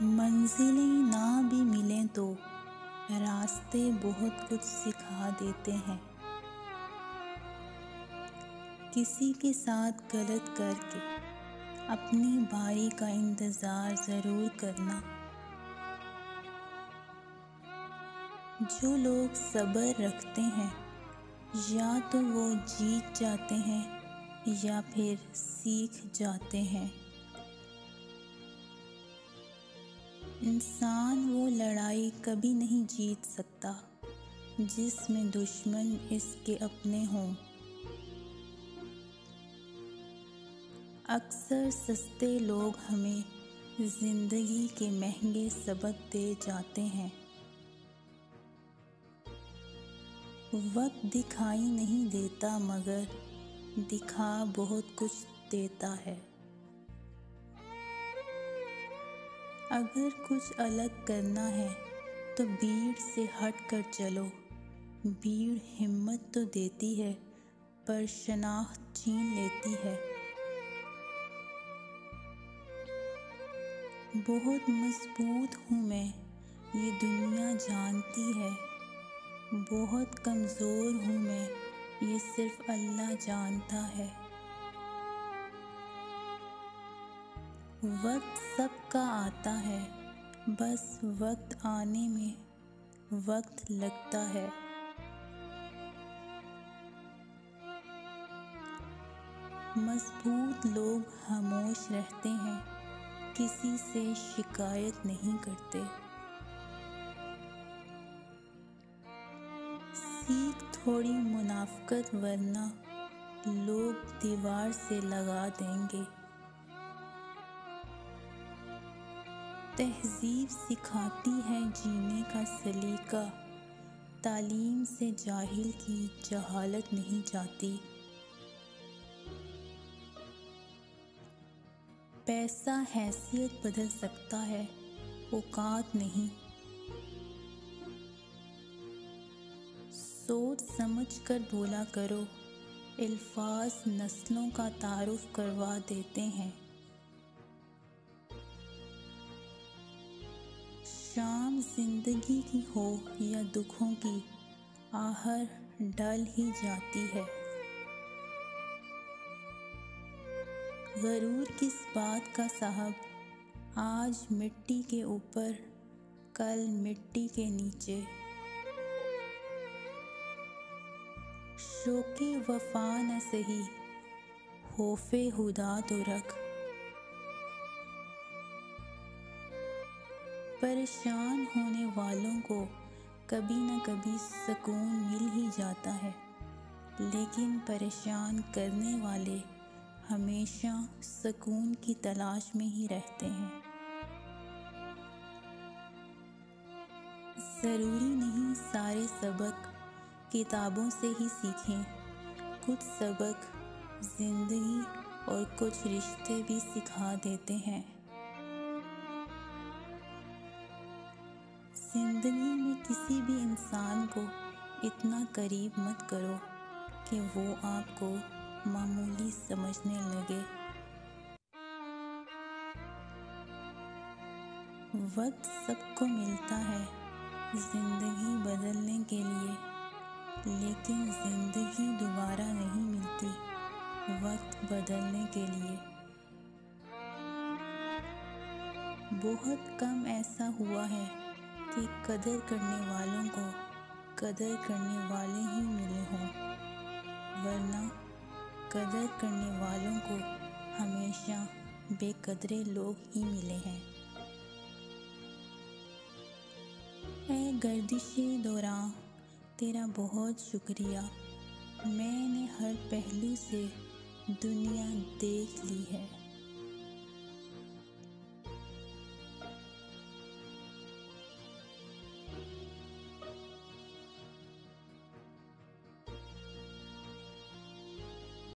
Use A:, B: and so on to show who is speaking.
A: منزلیں نہ بھی ملیں تو راستے بہت کچھ سکھا دیتے ہیں۔ کسی کے ساتھ غلط کر کے اپنی باری کا انتظار ضرور کرنا۔ جو لوگ صبر رکھتے ہیں یا تو وہ جیت جاتے ہیں یا پھر سیکھ جاتے ہیں۔ انسان وہ لڑائی کبھی نہیں جیت سکتا جس میں دشمن اس کے اپنے ہوں۔ اکثر سستے لوگ ہمیں زندگی کے مہنگے سبق دے جاتے ہیں۔ وقت دکھائی نہیں دیتا مگر دکھا بہت کچھ دیتا ہے۔ اگر کچھ الگ کرنا ہے تو بھیڑ سے ہٹ کر چلو۔ بھیڑ ہمت تو دیتی ہے پر شناخت چھین لیتی ہے۔ بہت مضبوط ہوں میں، یہ دنیا جانتی ہے۔ بہت کمزور ہوں میں، یہ صرف اللہ جانتا ہے۔ وقت سب کا آتا ہے، بس وقت آنے میں وقت لگتا ہے۔ مضبوط لوگ خاموش رہتے ہیں، کسی سے شکایت نہیں کرتے۔ سیکھ تھوڑی منافقت ورنہ لوگ دیوار سے لگا دیں گے۔ تہذیب سکھاتی ہے جینے کا سلیقہ، تعلیم سے جاہل کی جہالت نہیں جاتی۔ پیسہ حیثیت بدل سکتا ہے، اوقات نہیں۔ سوچ سمجھ کر بولا کرو، الفاظ نسلوں کا تعارف کروا دیتے ہیں۔ شام زندگی کی ہو یا دکھوں کی، آخر ڈل ہی جاتی ہے۔ غرور کس بات کا صاحب، آج مٹی کے اوپر کل مٹی کے نیچے۔ شوق وفا نہ سہی، خوف خدا تو رکھ۔ پریشان ہونے والوں کو کبھی نہ کبھی سکون مل ہی جاتا ہے، لیکن پریشان کرنے والے ہمیشہ سکون کی تلاش میں ہی رہتے ہیں۔ ضروری نہیں سارے سبق کتابوں سے ہی سیکھیں، کچھ سبق زندگی اور کچھ رشتے بھی سکھا دیتے ہیں۔ زندگی میں کسی بھی انسان کو اتنا قریب مت کرو کہ وہ آپ کو معمولی سمجھنے لگے۔ وقت سب کو ملتا ہے زندگی بدلنے کے لیے، لیکن زندگی دوبارہ نہیں ملتی وقت بدلنے کے لیے۔ بہت کم ایسا ہوا ہے کہ قدر کرنے والوں کو قدر کرنے والے ہی ملے ہوں، ورنہ قدر کرنے والوں کو ہمیشہ بے قدرے لوگ ہی ملے ہیں۔ اے گردش دوراں تیرا بہت شکریہ، میں نے ہر پہلو سے دنیا دیکھ لی ہے۔